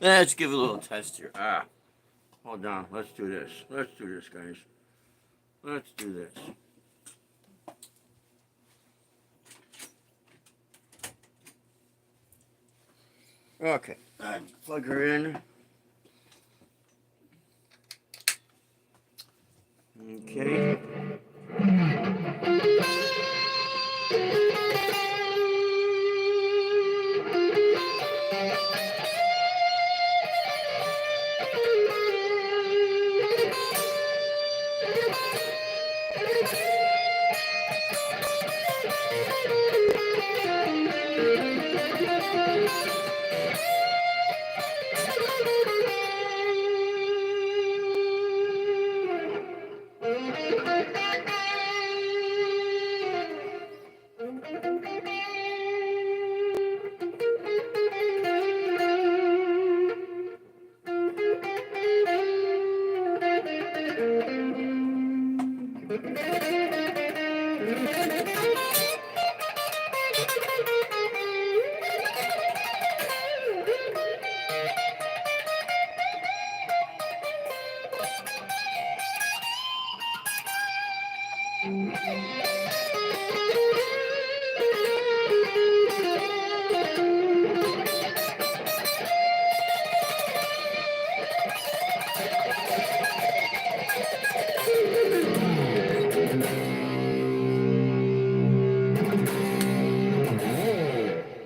Let's give it a little test here. Hold on. Let's do this. Let's do this, guys. Let's do this. Okay. Plug her in. Okay.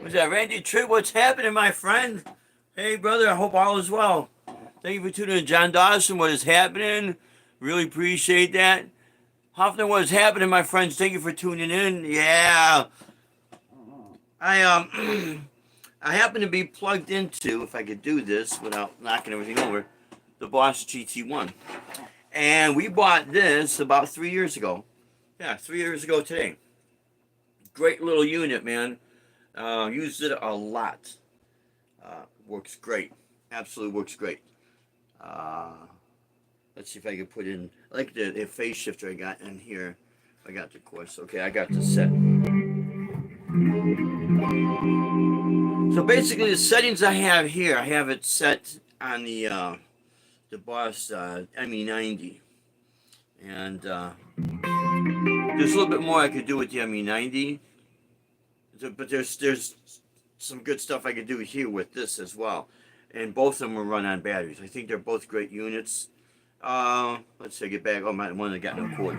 Was that Randy Tripp? What's happening, my friend? Hey, brother. I hope all is well. Thank you for tuning in, John Dawson. What is happening? Really appreciate that. Hoffman, what is happening, my friends? Thank you for tuning in. Yeah, I I happen to be plugged into, if I could do this without knocking everything over, the Boss GT1, and we bought this about 3 years ago. Yeah, 3 years ago today. Great little unit, man. Used it a lot. Works great. Absolutely works great. Let's see if I can put in, I like the phase shifter I got in here. I got the course. Okay, I got the set. So basically, the settings I have here, I have it set on the Boss ME90, and there's a little bit more I could do with the ME90, but there's some good stuff I could do here with this as well, and both of them will run on batteries. I think they're both great units. Let's see, get back. Oh, my one that got no cord.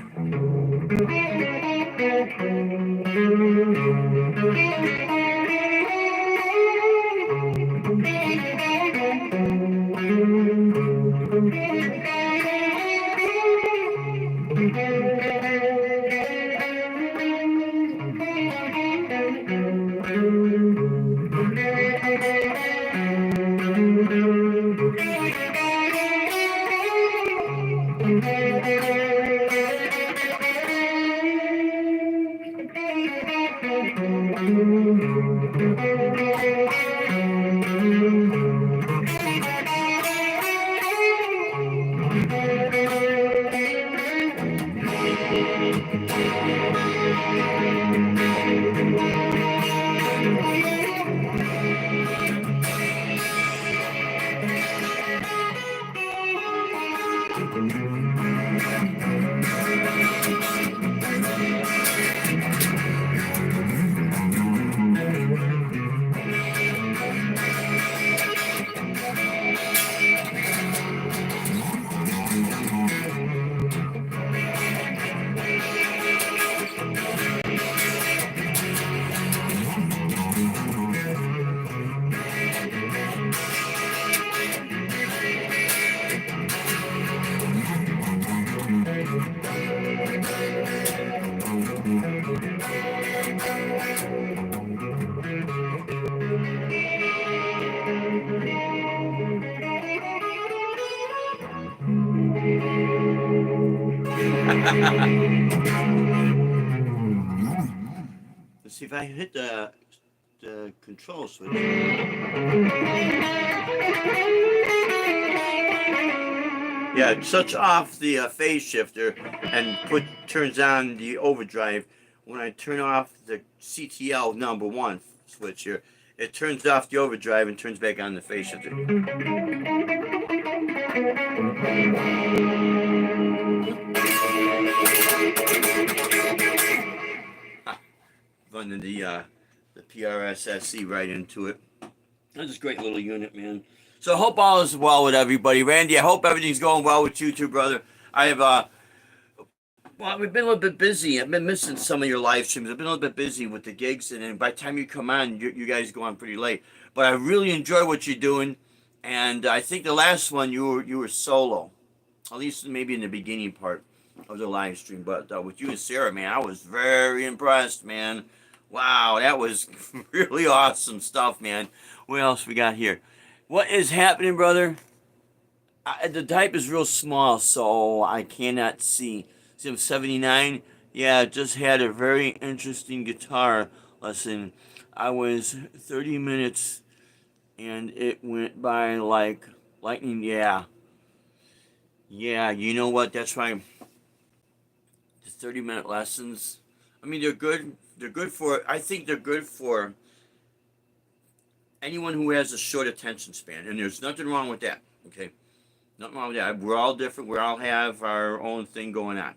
Let's see if I hit the control switch. Yeah, it shuts off the phase shifter and turns on the overdrive. When I turn off the CTL #1 switch here, it turns off the overdrive and turns back on the phase shifter. Running the PRS-SE right into it. That's a great little unit, man. So I hope all is well with everybody. Randy, I hope everything's going well with you too, brother. I have well, we've been a little bit busy. I've been missing some of your live streams. I've been a little bit busy with the gigs, and then by the time you come on, you guys go on pretty late. But I really enjoy what you're doing, and I think the last one you were solo, at least maybe in the beginning part of the live stream. But with you and Sarah, man, I was very impressed, man. Wow, that was really awesome stuff, man. What else we got here? What is happening, brother? The type is real small, so I cannot see. See, I'm 79. Yeah, just had a very interesting guitar lesson. I was 30 minutes, and it went by like lightning. Yeah. Yeah, you know what? That's why the 30-minute lessons, I mean, they're good. They're good for, I think they're good for anyone who has a short attention span, and there's nothing wrong with that, okay? Nothing wrong with that. We're all different. We all have our own thing going on.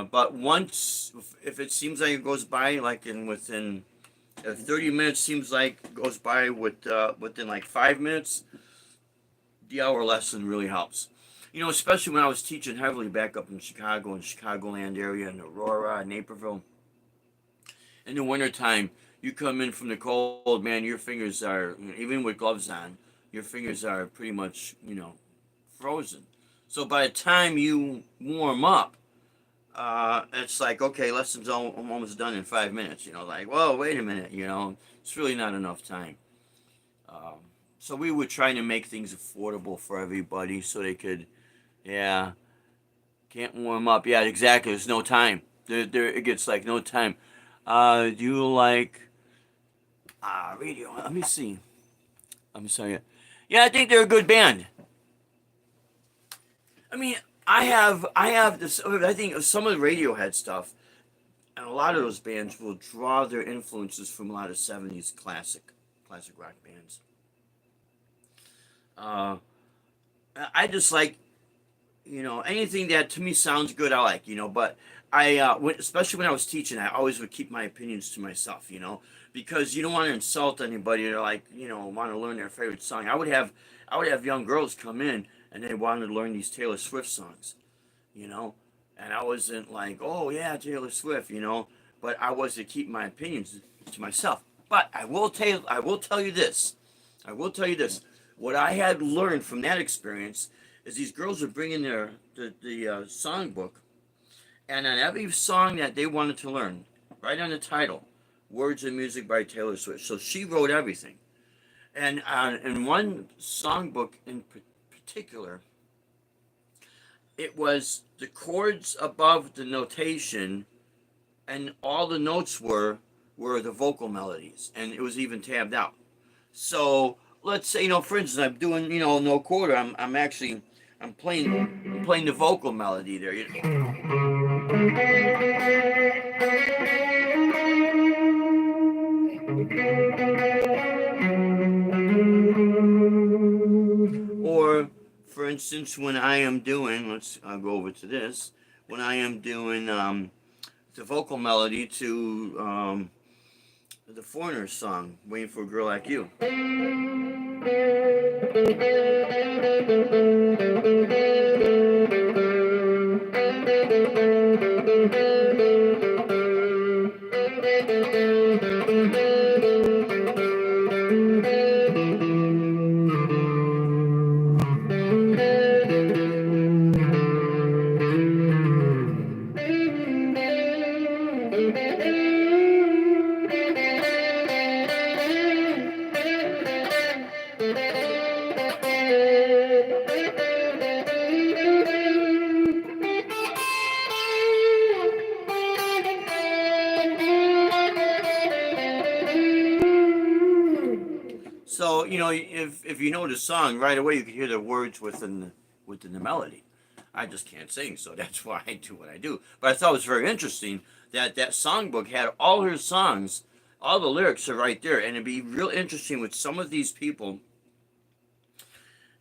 But once, if it seems like it goes by, like within 30 minutes, seems like goes by within like 5 minutes, the hour lesson really helps. You know, especially when I was teaching heavily back up in Chicago and Chicagoland area and Aurora and Naperville. In the wintertime, you come in from the cold, man, your fingers are, even with gloves on, your fingers are pretty much, frozen. So by the time you warm up, it's like, okay, lesson's almost done in 5 minutes, like, whoa, wait a minute, it's really not enough time. So we were trying to make things affordable for everybody so they could, yeah, can't warm up. Yeah, exactly, there's no time. It gets like no time. Do you like radio? Let me see. I'm sorry. Yeah, I think they're a good band. I mean, I have this. I think some of the Radiohead stuff, and a lot of those bands will draw their influences from a lot of '70s classic rock bands. Uh, I just like, anything that to me sounds good. I like, but especially when I was teaching, I always would keep my opinions to myself, because you don't want to insult anybody or like, want to learn their favorite song. I would have young girls come in and they wanted to learn these Taylor Swift songs, and I wasn't like, oh yeah, Taylor Swift, but I was to keep my opinions to myself. But I will tell you this. What I had learned from that experience is these girls are bringing the songbook, and on every song that they wanted to learn, right on the title, words and music by Taylor Swift. So she wrote everything. And in one songbook in particular, it was the chords above the notation, and all the notes were the vocal melodies, and it was even tabbed out. So let's say, for instance, I'm doing, no quarter. I'm playing the vocal melody there. Or, for instance, when I am doing, I'll go over to this. When I am doing the vocal melody to the Foreigner song, "Waiting for a Girl Like You." So if you know the song right away, you can hear the words within the melody. I just can't sing, so that's why I do what I do. But I thought it was very interesting that songbook had all her songs, all the lyrics are right there, and it'd be real interesting with some of these people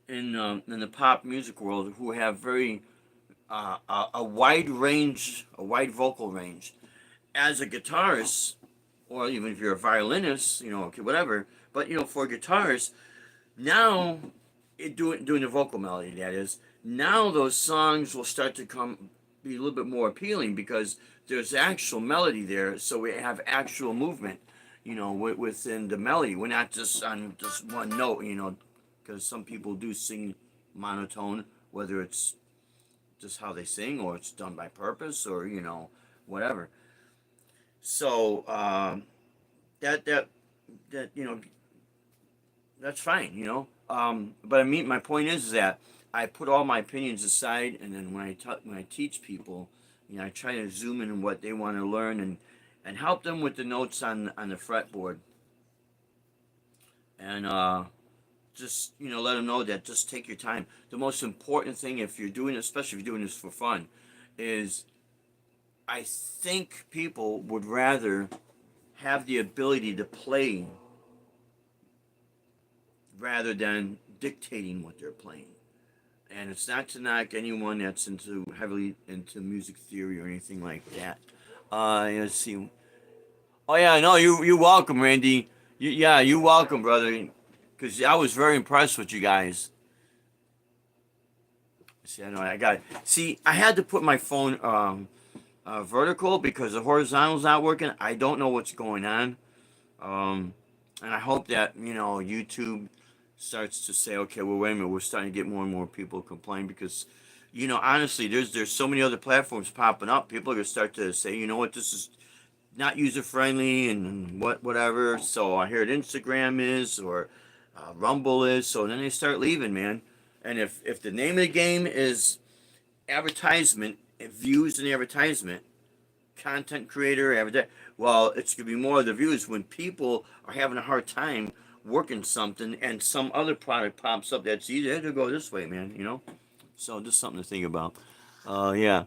in the pop music world who have very a wide range, a wide vocal range. As a guitarist, or even if you're a violinist, okay, whatever. But for guitarists, now doing the vocal melody, that is, now those songs will start to be a little bit more appealing because there's actual melody there, so we have actual movement, within the melody. We're not just on just one note, because some people do sing monotone, whether it's just how they sing or it's done by purpose or whatever. So that that that that's fine, but I mean, my point is that I put all my opinions aside, and then when I teach people, I try to zoom in on what they want to learn and help them with the notes on the fretboard, and just let them know that just take your time. The most important thing, if you're doing it, especially if you're doing this for fun, is I think people would rather have the ability to play rather than dictating what they're playing. And it's not to knock anyone that's heavily into music theory or anything like that. Let's see. Oh yeah, no, you welcome, Randy. You welcome, brother. Because I was very impressed with you guys. See, I know I got it. See, I had to put my phone vertical because the horizontal's not working. I don't know what's going on, and I hope that YouTube starts to say, okay, well, wait a minute, we're starting to get more and more people complain because, honestly, there's so many other platforms popping up. People are gonna start to say, you know what, this is not user friendly and whatever. So I hear it Instagram is or Rumble is. So then they start leaving, man. And if the name of the game is advertisement, views and advertisement, content creator, well, it's gonna be more of the views when people are having a hard time working something and some other product pops up that's easier to go this way, man. So just something to think about. Yeah,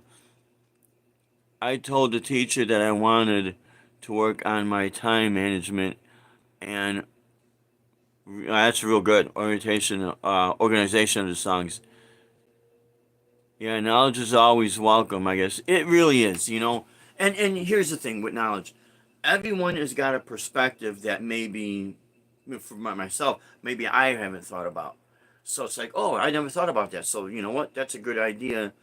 I told the teacher that I wanted to work on my time management, and that's real good organization of the songs. Yeah, knowledge is always welcome. I guess it really is. And here's the thing with knowledge, everyone has got a perspective that maybe, for myself, maybe I haven't thought about. So it's like, oh, I never thought about that. So you know what? That's a good idea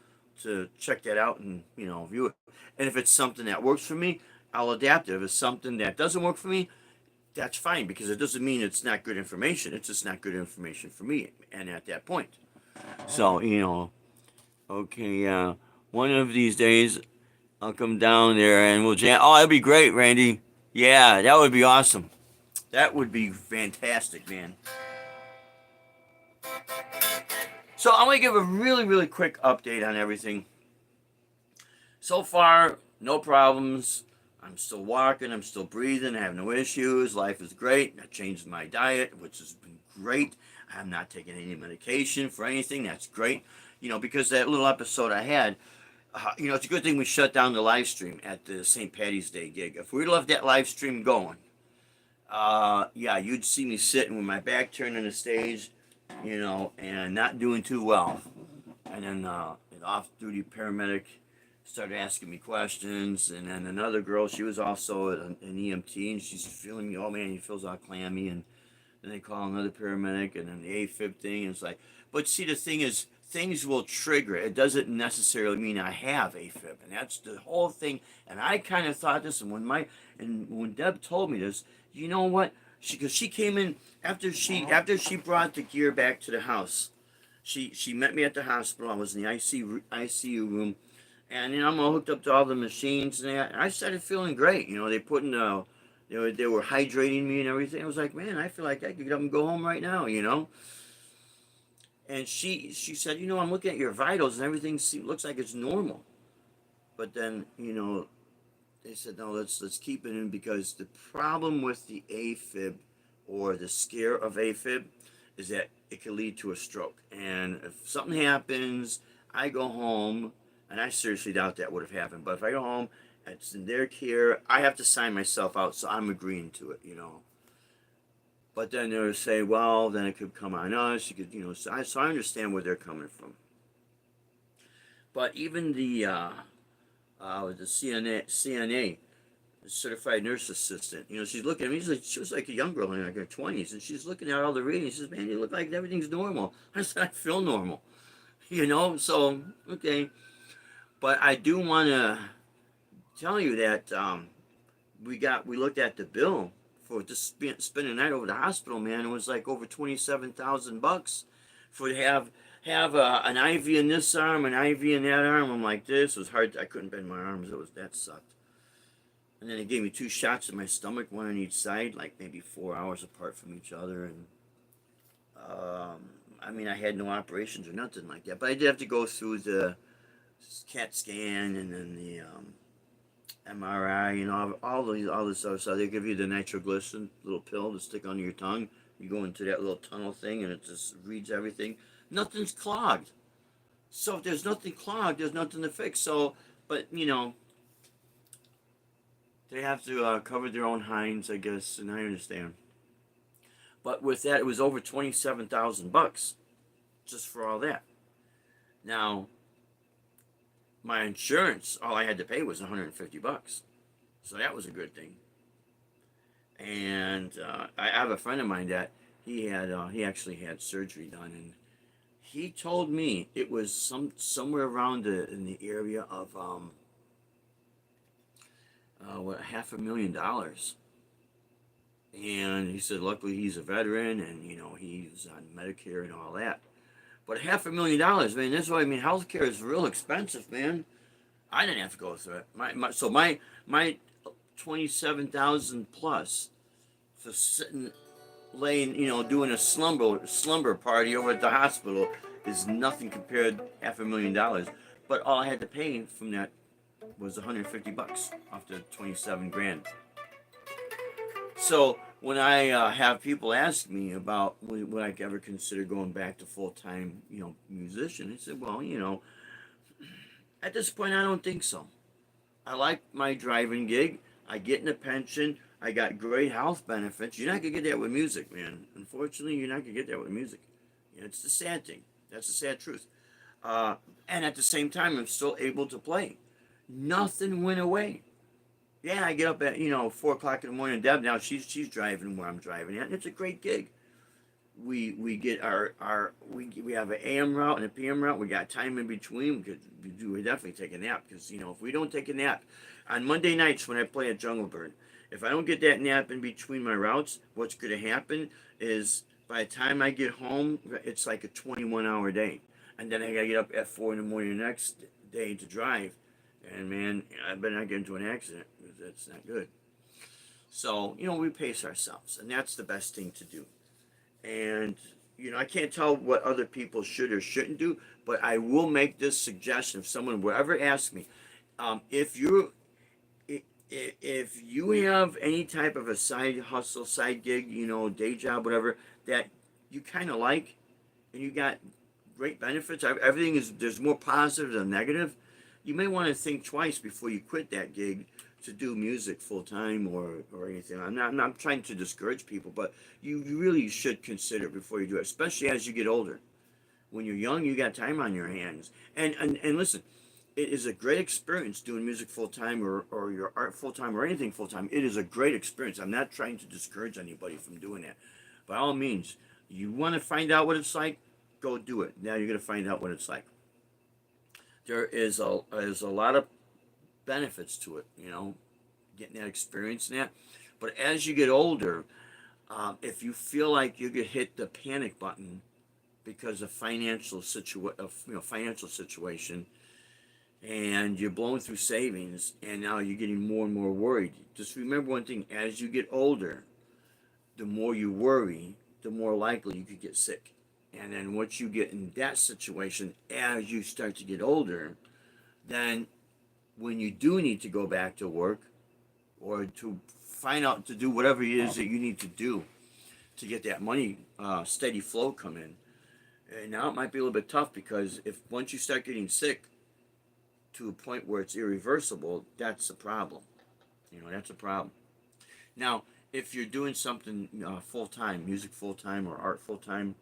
to check that out and view it. And if it's something that works for me, I'll adapt it. If it's something that doesn't work for me, that's fine because it doesn't mean it's not good information. It's just not good information for me. And at that point, so okay, one of these days I'll come down there and we'll jam. Oh, that'd be great, Randy. Yeah, that would be awesome. That would be fantastic, man. So I'm gonna give a really, really quick update on everything. So far, no problems. I'm still walking. I'm still breathing. I have no issues. Life is great. I changed my diet, which has been great. I'm not taking any medication for anything. That's great. Because that little episode I had, it's a good thing we shut down the live stream at the St. Patty's Day gig. If we'd left that live stream going, yeah, you'd see me sitting with my back turned on the stage, and not doing too well. And then an off-duty paramedic started asking me questions, and then another girl, she was also an EMT, and she's feeling me. Oh man, he feels all clammy, and then they call another paramedic, and then the AFib thing. And it's like, but see, the thing is, things will trigger. It doesn't necessarily mean I have AFib, and that's the whole thing. And I kind of thought this, and when Deb told me this, you know what? Because she came in after she brought the gear back to the house. She met me at the hospital. I was in the ICU room, and I'm all hooked up to all the machines, and I started feeling great. They put in they were hydrating me and everything. I was like, man, I feel like I could get up and go home right now. And she said, I'm looking at your vitals and everything looks like it's normal. But then, they said, no, let's keep it in because the problem with the AFib or the scare of AFib is that it can lead to a stroke. And if something happens, I go home, and I seriously doubt that would have happened. But if I go home It's in their care. I have to sign myself out, so I'm agreeing to it, you know. But then they'll say, well, then it could come on us. You could, you know. So I understand where they're coming from. But even the CNA, certified nurse assistant, you know, she's looking at me. She was like a young girl in like her 20s, and she's looking at all the readings. She says, "Man, you look like everything's normal." I said, "I feel normal," you know. So okay, but I do want to tell you that we looked at the bill for just spending the night over the hospital. Man, it was like over $27,000 for to have an IV in this arm, an IV in that arm. I'm like, this was hard. I couldn't bend my arms. That sucked. And then they gave me 2 shots in my stomach, one on each side, like maybe 4 hours apart from each other. And um, I mean, I had no operations or nothing like that, but I did have to go through the CAT scan and then the MRI and all this other stuff. They give you the nitroglycerin little pill to stick under your tongue. You go into that little tunnel thing and it just reads everything. Nothing's clogged. So if there's nothing clogged, there's nothing to fix. So, but you know, they have to cover their own hinds, I guess, and I understand. But with that, it was over $27,000 just for all that. Now, my insurance, all I had to pay was $150, so that was a good thing. And I have a friend of mine that he actually had surgery done, and he told me it was somewhere around in the area of $500,000. And he said, luckily he's a veteran, and you know he's on Medicare and all that. But $500,000, man, that's why I mean healthcare is real expensive, man. I didn't have to go through it. My 27,000 plus for sitting, laying, you know, doing a slumber party over at the hospital is nothing compared to $500,000. But all I had to pay from that was $150 off the 27 grand. So when I have people ask me about would I ever consider going back to full time, you know, musician, I said, well, you know, at this point, I don't think so. I like my driving gig. I get in a pension. I got great health benefits. You're not gonna get that with music, man. Unfortunately, you're not gonna get that with music. You know, it's the sad thing. That's the sad truth. And at the same time, I'm still able to play. Nothing went away. Yeah, I get up at 4 o'clock in the morning. Deb now she's driving where I'm driving at, and it's a great gig. We get we have an AM route and a PM route. We got time in between. We definitely take a nap because if we don't take a nap on Monday nights when I play at Jungle Bird, if I don't get that nap in between my routes, what's going to happen is by the time I get home, it's like a 21-hour day, and then I got to get up at 4 in the morning the next day to drive, and man, I better not get into an accident because that's not good. So we pace ourselves, and that's the best thing to do. And I can't tell what other people should or shouldn't do, but I will make this suggestion: if someone will ever ask me, if you if you have any type of a side hustle, side gig, day job, whatever that you kind of like, and you got great benefits, everything is there's more positive than negative. You may want to think twice before you quit that gig to do music full time or anything. I'm not trying to discourage people, but you really should consider before you do it, especially as you get older. When you're young, you got time on your hands. And listen, it is a great experience doing music full time or your art full time or anything full time. It is a great experience. I'm not trying to discourage anybody from doing that. By all means, you want to find out what it's like, go do it. Now you're going to find out what it's like. There is a lot of benefits to it, getting that experience and that. But as you get older, if you feel like you could hit the panic button because of financial situation, and you're blowing through savings, and now you're getting more and more worried. Just remember one thing: as you get older, the more you worry, the more likely you could get sick. And then once you get in that situation, as you start to get older, then when you do need to go back to work or to find out to do whatever it is that you need to do to get that money steady flow come in, and now it might be a little bit tough because if once you start getting sick, to a point where it's irreversible, that's a problem. That's a problem. Now, if you're doing something full time, music full time or art full time,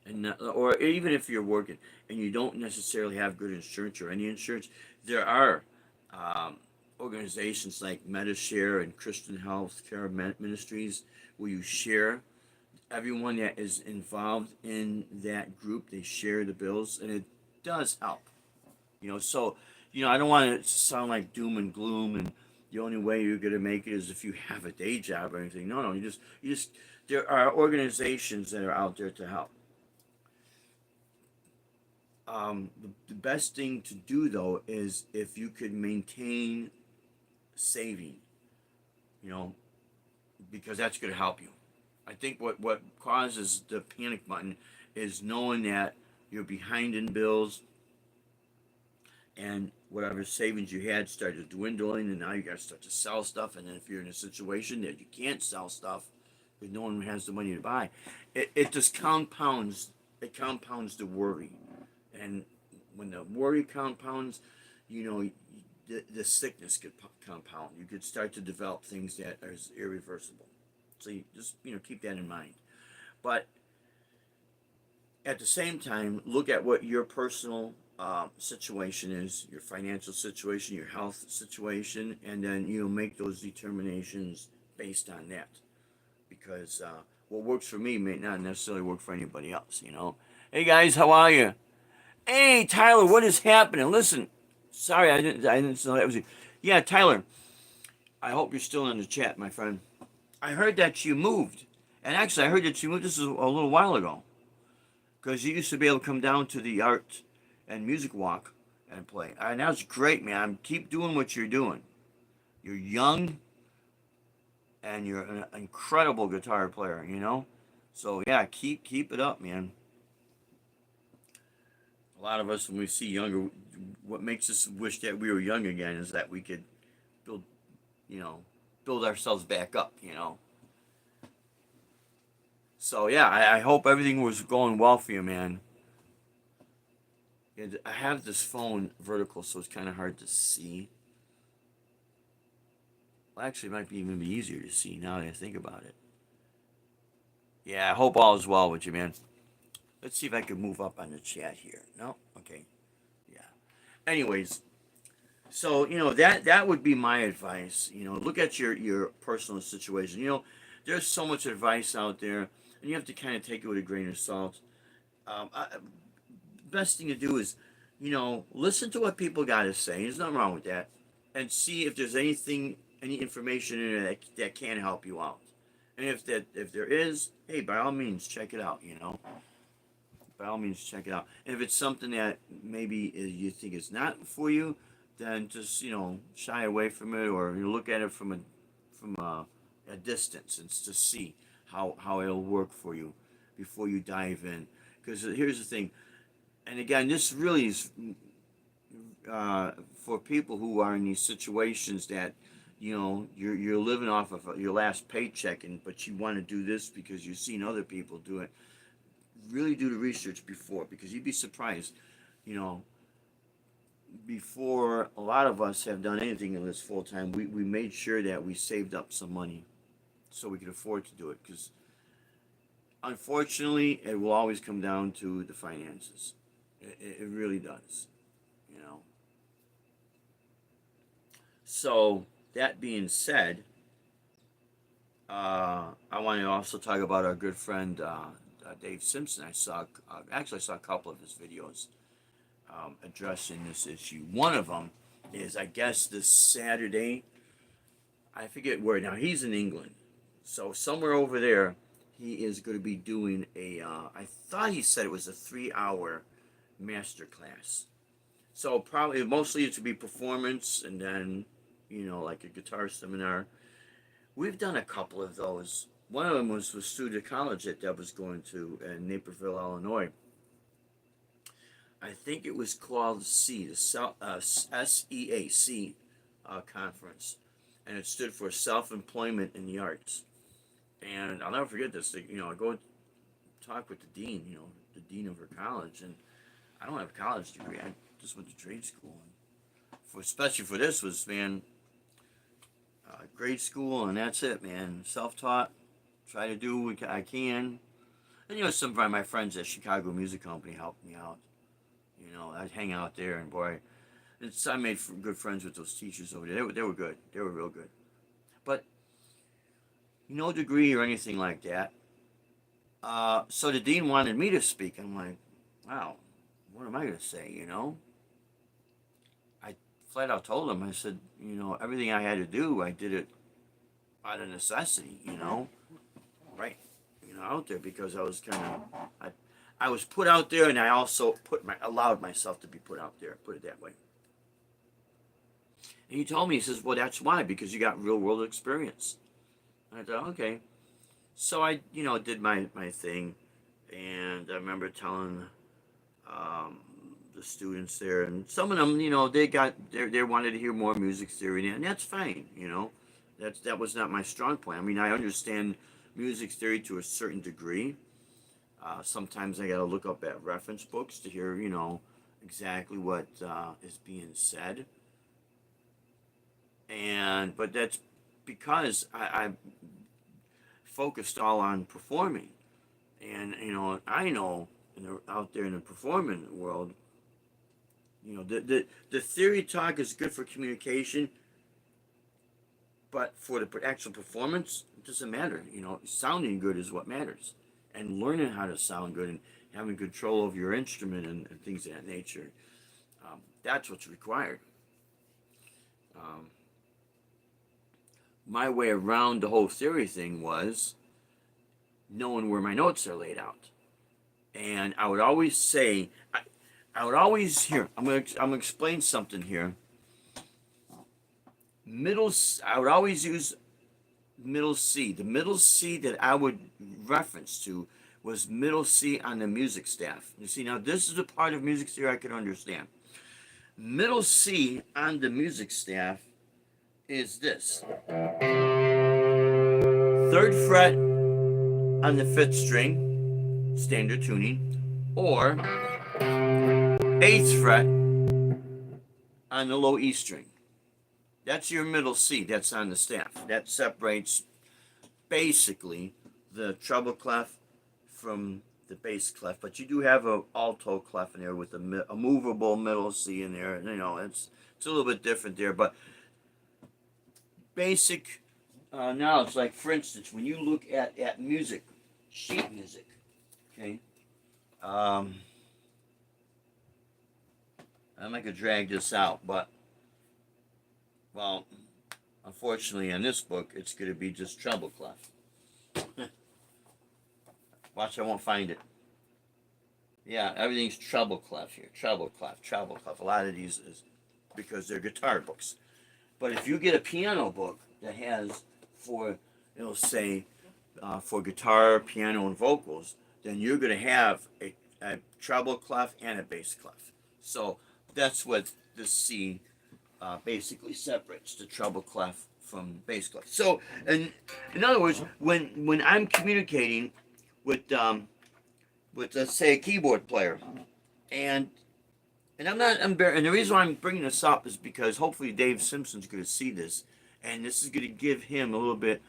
and or even if you're working and you don't necessarily have good insurance or any insurance, there are um, organizations like MediShare and Christian Health Care Ministries where you share everyone that is involved in that group. They share the bills, and it does help. So I don't want to sound like doom and gloom, and the only way you're going to make it is if you have a day job or anything. No, you just there are organizations that are out there to help. The best thing to do though is if you could maintain saving, you know, because that's going to help you. I think what causes the panic button is knowing that you're behind in bills, and whatever savings you had started dwindling, and now you got to start to sell stuff. And then if you're in a situation that you can't sell stuff because no one has the money to buy, it just compounds. It compounds the worry, and when the worry compounds, you know, the sickness could compound. You could start to develop things that are irreversible. So you just keep that in mind. But at the same time, look at what your personal situation is, your financial situation, your health situation, and then make those determinations based on that. Because what works for me may not necessarily work for anybody else. Hey guys, how are you? Hey Tyler, what is happening? Listen, sorry I didn't know that was you. Yeah, Tyler, I hope you're still in the chat, my friend. I heard that you moved, and actually I heard that you moved. This is a little while ago, because you used to be able to come down to the art and music walk and play. And that's great, man. Keep doing what you're doing. You're young, and you're an incredible guitar player. So yeah, keep it up, man. A lot of us, when we see younger, what makes us wish that we were young again is that we could build, you know, build ourselves back up. So yeah, I hope everything was going well for you, man. And I have this phone vertical, so it's kind of hard to see. Well, actually, it might be even be easier to see now that I think about it. Yeah, I hope all is well with you, man. Let's see if I can move up on the chat here. No? Okay. Yeah. Anyways, so that would be my advice. Look at your personal situation. There's so much advice out there, and you have to kind of take it with a grain of salt. Best thing to do is, listen to what people got to say. There's nothing wrong with that, and see if there's any information in it that can help you out. And if there is, hey, by all means, check it out. By all means, check it out. And if it's something that maybe you think is not for you, then just shy away from it, or look at it from a distance, and just see how it'll work for you before you dive in. Because here's the thing, and again, this really is for people who are in these situations that you're living off of your last paycheck, but you want to do this because you've seen other people do it. Really do the research before, because you'd be surprised. Before a lot of us have done anything in this full time, we made sure that we saved up some money so we could afford to do it. Because unfortunately, it will always come down to the finances. It really does. So that being said, I want to also talk about our good friend Dave Simpson. I saw a couple of his videos addressing this issue. One of them is, I guess, this Saturday. I forget where. Now he's in England, so somewhere over there, he is going to be doing a. I thought he said it was a 3-hour master class. So probably mostly it would be performance, and then like a guitar seminar. We've done a couple of those. One of them was with Studio College that Deb was going to in Naperville, Illinois. I think it was called the SEAC conference, and it stood for Self-Employment in the Arts. And I'll never forget this. I go talk with the dean, the dean of her college, and I don't have a college degree. just went to trade school. And especially for this was, man, grade school, and that's it, man. Self-taught. Try to do what I can. And some of my friends at Chicago Music Company helped me out. I'd hang out there, and boy, I made good friends with those teachers over there. They were good. They were real good. But no degree or anything like that. So the dean wanted me to speak. I'm like, wow, what am I going to say, I flat out told him, I said, everything I had to do, I did it out of necessity, right, out there, because I was I was put out there, and I also allowed myself to be put out there, put it that way. And he told me, he says, well, that's why, because you got real world experience. And I thought, okay. So I, did my thing, and I remember telling the students there, and some of them, they wanted to hear more music theory, and that's fine, that was not my strong point. I mean, I understand music theory to a certain degree. Sometimes I got to look up at reference books to hear, exactly what is being said. But that's because I focused all on performing, and I know out there in the performing world, the theory talk is good for communication, but for the actual performance, it doesn't matter. Sounding good is what matters, and learning how to sound good and having control of your instrument and things of that nature. That's what's required. My way around the whole theory thing was knowing where my notes are laid out. And I would always say, I would always, here, I'm gonna explain something here. I would always use middle C. The middle C that I would reference to was middle C on the music staff. You see, now this is a part of music theory I can understand. Middle C on the music staff is this. 3rd fret on the 5th string, standard tuning, or 8th fret on the low E string. That's your middle C. That's on the staff. That separates basically the treble clef from the bass clef. But you do have an alto clef in there with a movable middle C in there. It's a little bit different there. But basic knowledge, like for instance, when you look at music, sheet music, okay. I'm not gonna drag this out, but well, unfortunately, in this book, it's going to be just treble clef. Watch, I won't find it. Yeah, everything's treble clef here. Treble clef, treble clef. A lot of these is because they're guitar books. But if you get a piano book that has it'll say for guitar, piano, and vocals, then you're going to have a treble clef and a bass clef. So that's what the C basically separates the treble clef from bass clef. So, in other words, when I'm communicating with let's say a keyboard player, and I'm not embarrassed, and the reason why I'm bringing this up is because hopefully Dave Simpson's going to see this, and this is going to give him a little bit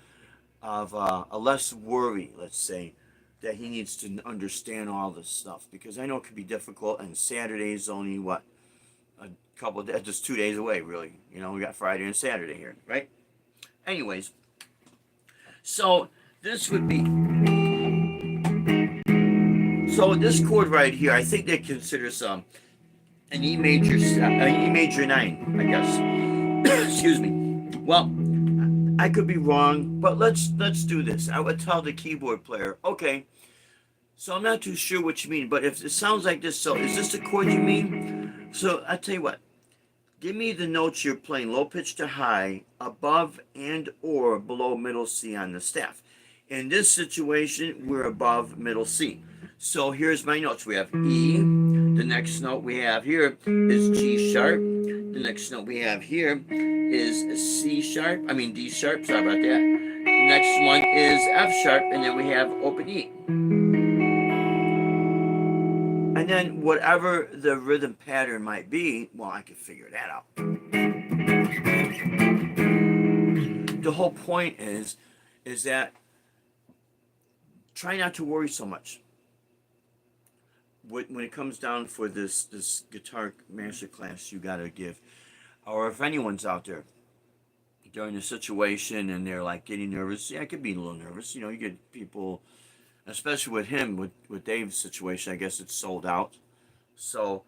of a less worry, let's say, that he needs to understand all this stuff, because I know it can be difficult, and Saturday's only what, a couple of days, just 2 days away, really. We got Friday and Saturday here, right? Anyways, so this would be, so this chord right here, I think they consider an E major 9, I guess. Excuse me. Well, I could be wrong, but let's do this. I would tell the keyboard player, okay, so I'm not too sure what you mean, but if it sounds like this, so is this the chord you mean? So I tell you what, give me the notes you're playing, low pitch to high, above and or below middle C on the staff. In this situation, we're above middle C. So here's my notes. We have E. The next note we have here is G sharp. The next note we have here is D sharp. Sorry about that. The next one is F sharp, and then we have open E. And then whatever the rhythm pattern might be, well, I could figure that out. The whole point is that try not to worry so much. When it comes down for this guitar master class you gotta give, or if anyone's out there during a situation and they're like getting nervous, yeah, I could be a little nervous. You get people, especially with him, with Dave's situation. I guess it's sold out. So,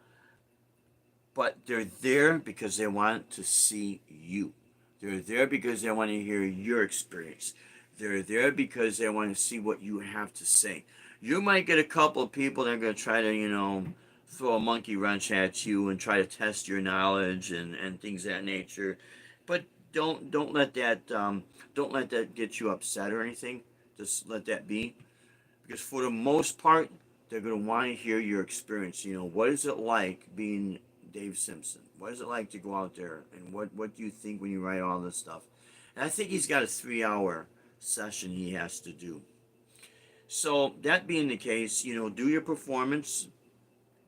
but they're there because they want to see you. They're there because they want to hear your experience. They're there because they want to see what you have to say. You might get a couple of people that are going to try to, throw a monkey wrench at you and try to test your knowledge and things of that nature. But don't let that get you upset or anything. Just let that be, because for the most part, they're going to want to hear your experience. What is it like being Dave Simpson? What is it like to go out there, and what do you think when you write all this stuff? And I think he's got a 3-hour session he has to do. So that being the case, do your performance.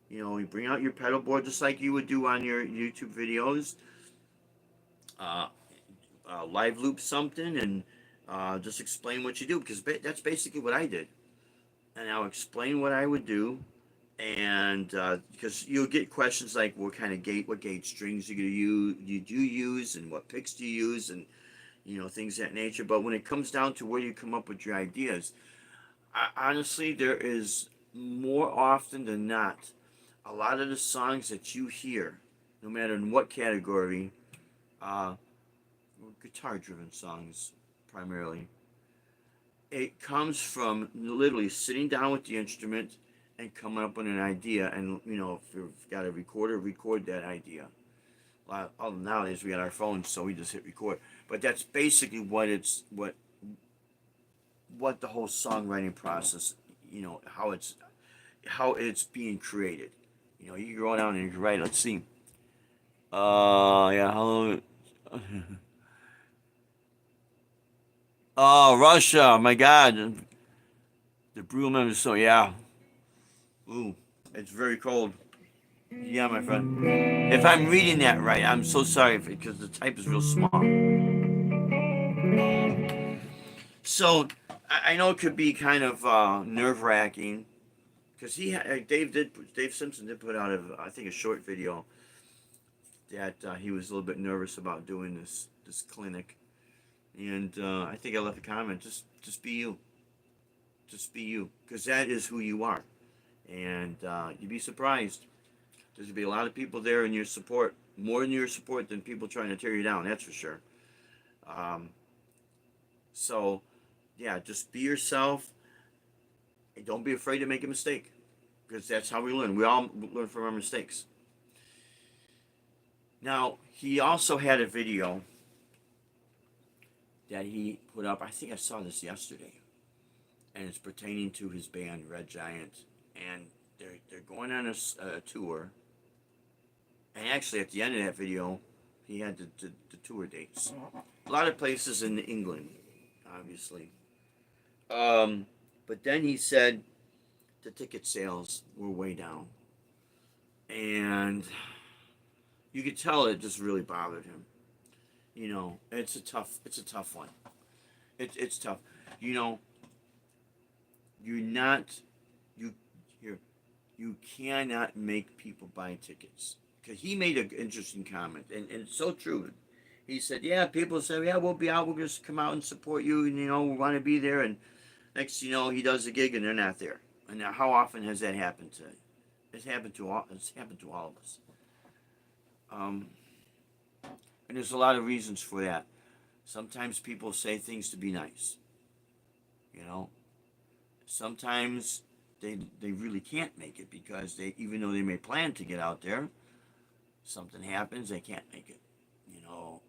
You bring out your pedal board just like you would do on your YouTube videos. Live loop something and just explain what you do, because that's basically what I did. And I'll explain what I would do, and because you'll get questions like what gauge strings you do use, and what picks do you use, and things of that nature. But when it comes down to where you come up with your ideas, honestly, there is more often than not, a lot of the songs that you hear, no matter in what category, guitar-driven songs primarily, it comes from literally sitting down with the instrument and coming up with an idea. And if you've got a recorder, record that idea. Nowadays we got our phones, so we just hit record. But that's basically what the whole songwriting process, how it's being created. You can go down and you can write. Let's see. Yeah, hello. Oh, Russia! My God, the Brewman is so, yeah. Ooh, it's very cold. Yeah, my friend. If I'm reading that right, I'm so sorry because the type is real small. So I know it could be kind of nerve wracking, because Dave Simpson did put out I think a short video that he was a little bit nervous about doing this clinic, and I think I left a comment. Just be you. Just be you, because that is who you are, and you'd be surprised. There's gonna be a lot of people there in your support, more in your support than people trying to tear you down. That's for sure. So, yeah, just be yourself, and don't be afraid to make a mistake, because that's how we learn. We all learn from our mistakes. Now, he also had a video that he put up. I think I saw this yesterday, and it's pertaining to his band Red Giant, and they're going on a tour. And actually, at the end of that video, he had the tour dates. A lot of places in England, obviously. But then he said the ticket sales were way down, and you could tell it just really bothered him. It's a tough one. It's tough. You're not you cannot make people buy tickets. Because he made an interesting comment, and it's so true. He said, "Yeah, people say, yeah, we'll be out. We'll just come out and support you, and we want to be there." And next, he does the gig, and they're not there. And now, how often has that happened to? It's happened to all. It's happened to all of us. And there's a lot of reasons for that. Sometimes people say things to be nice. Sometimes they really can't make it, because even though they may plan to get out there, something happens, they can't make it.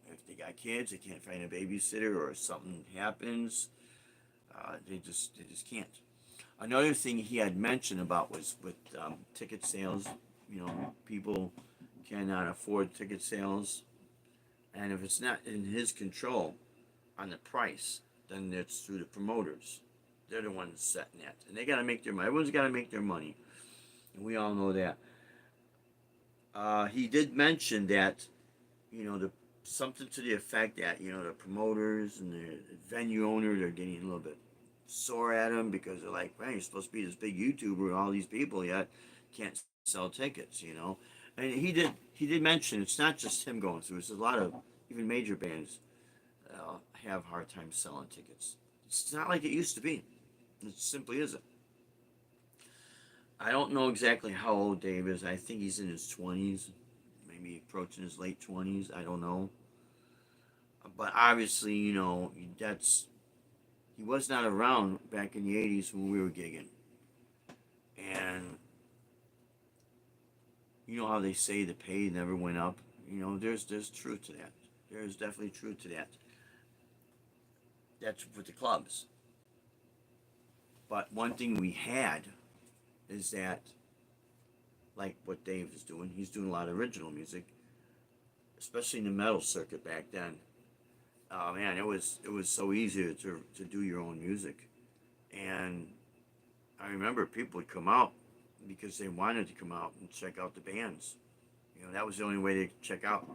If they got kids, they can't find a babysitter, or something happens, they just can't. Another thing he had mentioned about was with ticket sales. People cannot afford ticket sales, and if it's not in his control on the price, then it's through the promoters. They're the ones setting that, and they got to make their money. Everyone's got to make their money. And we all know that. He did mention that, the something to the effect that, the promoters and the venue owners are getting a little bit sore at him because they're like, man, you're supposed to be this big YouTuber with all these people, yet can't sell tickets. And he did mention it's not just him going through. It's a lot of even major bands have a hard time selling tickets. It's not like it used to be. It simply isn't. I don't know exactly how old Dave is. I think he's in his 20s, maybe approaching his late 20s. I don't know. But obviously, that's he was not around back in the 80s when we were gigging. And you know how they say the pay never went up? There's truth to that. There's definitely truth to that. That's with the clubs. But one thing we had is that, like what Dave is doing, he's doing a lot of original music, especially in the metal circuit back then. Oh man, it was so easy to do your own music, and I remember people would come out because they wanted to come out and check out the bands. That was the only way to check out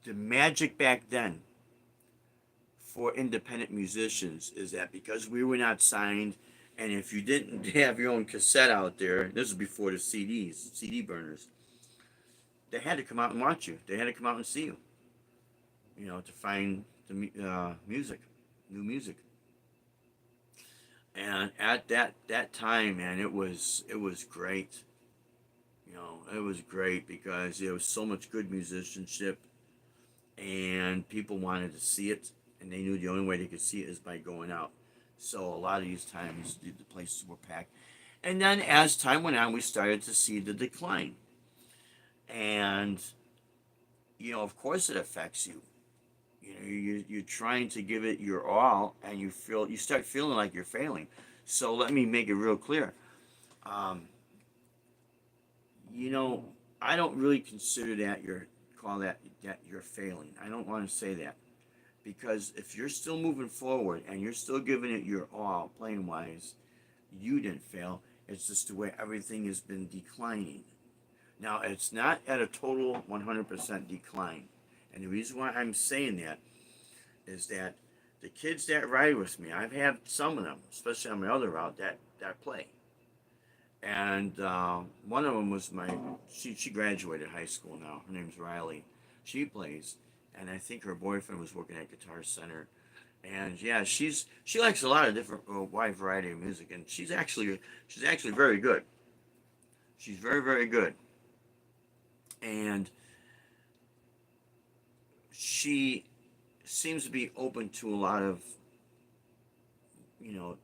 the magic back then for independent musicians is that because we were not signed, and if you didn't have your own cassette out there, this was before the CDs, CD burners, they had to come out and watch you. They had to come out and see you, to find the music, new music. And at that time, man, it was great. It was great because there was so much good musicianship, and people wanted to see it, and they knew the only way they could see it is by going out. So a lot of these times the places were packed, and then as time went on, we started to see the decline, and of course it affects you. You're trying to give it your all, and you start feeling like you're failing. So let me make it real clear. Um, you know, I don't really consider that your call that you're failing. I don't want to say that because if you're still moving forward and you're still giving it your all, playing wise, you didn't fail. It's just the way everything has been declining. Now it's not at a total 100% decline, and the reason why I'm saying that is that the kids that ride with me, I've had some of them, especially on my other route, that play. And one of them was she graduated high school now. Her name's Riley. She plays, and I think her boyfriend was working at Guitar Center. And yeah, she likes a lot of different wide variety of music, and she's actually very good. She's very very good, and she seems to be open to a lot of you know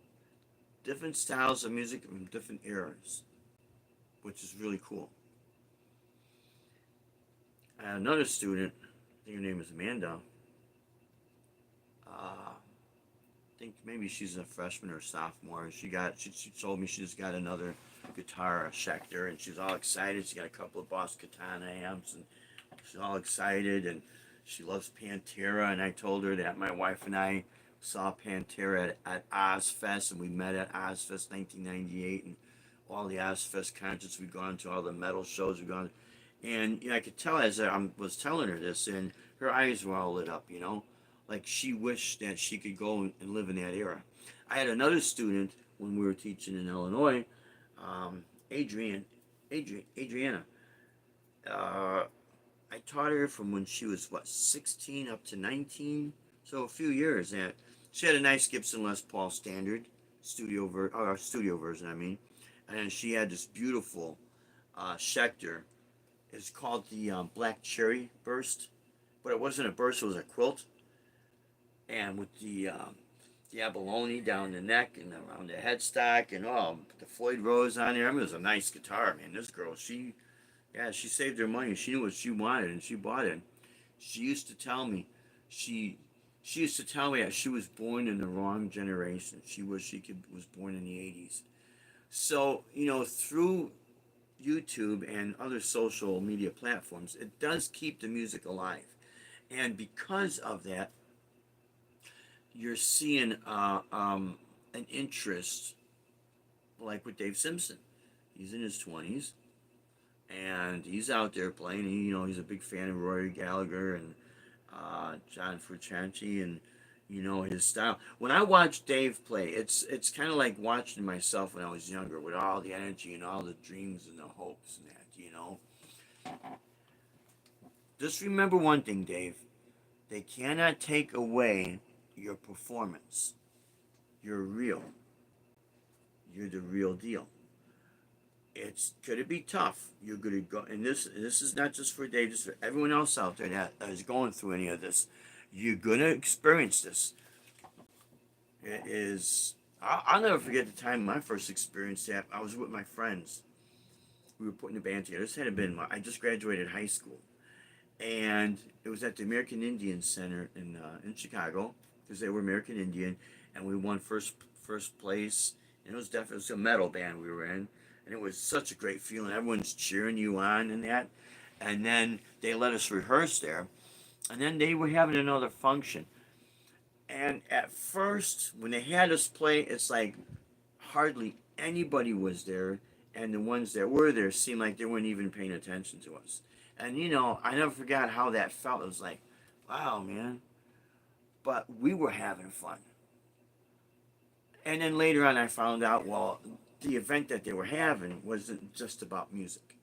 different styles of music from different eras, which is really cool. I had another student, I think her name is Amanda. I think maybe she's a freshman or sophomore. She told me she just got another guitar, a Schecter, and she's all excited. She got a couple of Boss Katana amps, and she's all excited, and she loves Pantera. And I told her that my wife and I saw Pantera at Ozfest, and we met at Ozfest 1998, and all the Ozfest concerts we've gone to, all the metal shows we've gone to. And I could tell as I was telling her this, and her eyes were all lit up, like she wished that she could go and live in that era. I had another student when we were teaching in Illinois, um, Adrian, Adriana. Uh, I taught her from when she was 16 up to 19, so a few years. And she had a nice Gibson Les Paul Standard studio version. I mean, and she had this beautiful Schecter. It's called the Black Cherry Burst, but it wasn't a burst; it was a quilt, and with the abalone down the neck and around the headstock, and the Floyd Rose on there. I mean, it was a nice guitar, man. This girl, she saved her money. She knew what she wanted, and she bought it. She used to tell me, she she used to tell me that she was born in the wrong generation. She was born in the '80s. So through YouTube and other social media platforms, it does keep the music alive, and because of that, you're seeing an interest like with Dave Simpson. He's in his 20s, and he's out there playing. And, he's a big fan of Rory Gallagher and John Frusciante, and his style. When I watch Dave play, it's kind of like watching myself when I was younger, with all the energy and all the dreams and the hopes and that. Just remember one thing, Dave. They cannot take away your performance. You're real. You're the real deal. It's gonna be tough. You're gonna go, and this is not just for Dave, just for everyone else out there that is going through any of this. You're gonna experience this. It is. I'll never forget the time my first experience that I was with my friends. We were putting a band together. This had been I just graduated high school, and it was at the American Indian Center in Chicago, because they were American Indian, and we won first place. And it was a metal band we were in, and it was such a great feeling. Everyone's cheering you on and that. And then they let us rehearse there, and then they were having another function. And at first, when they had us play, it's like hardly anybody was there, and the ones that were there seemed like they weren't even paying attention to us. And I never forgot how that felt. It was like, wow, man. But we were having fun. And then later on, I found out, well, the event that they were having wasn't just about music.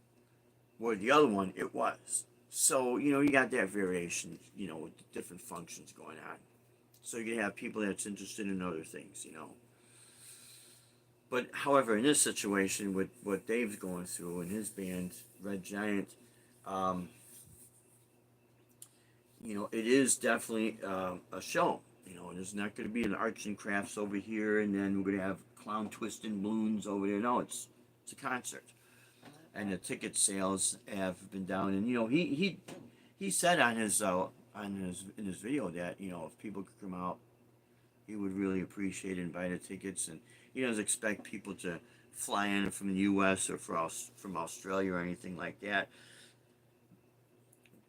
Where the other one, it was. So, you got that variation, with different functions going on. So you can have people that's interested in other things. But however, in this situation, with what Dave's going through in his band, Red Giant, um, it is definitely a show. There's not going to be an arts and crafts over here, and then we're going to have clown twisting balloons over there. No, it's a concert, and the ticket sales have been down. And he said on his in his video that if people could come out, he would really appreciate it and buy the tickets. And he doesn't expect people to fly in from the U.S. or from Australia or anything like that.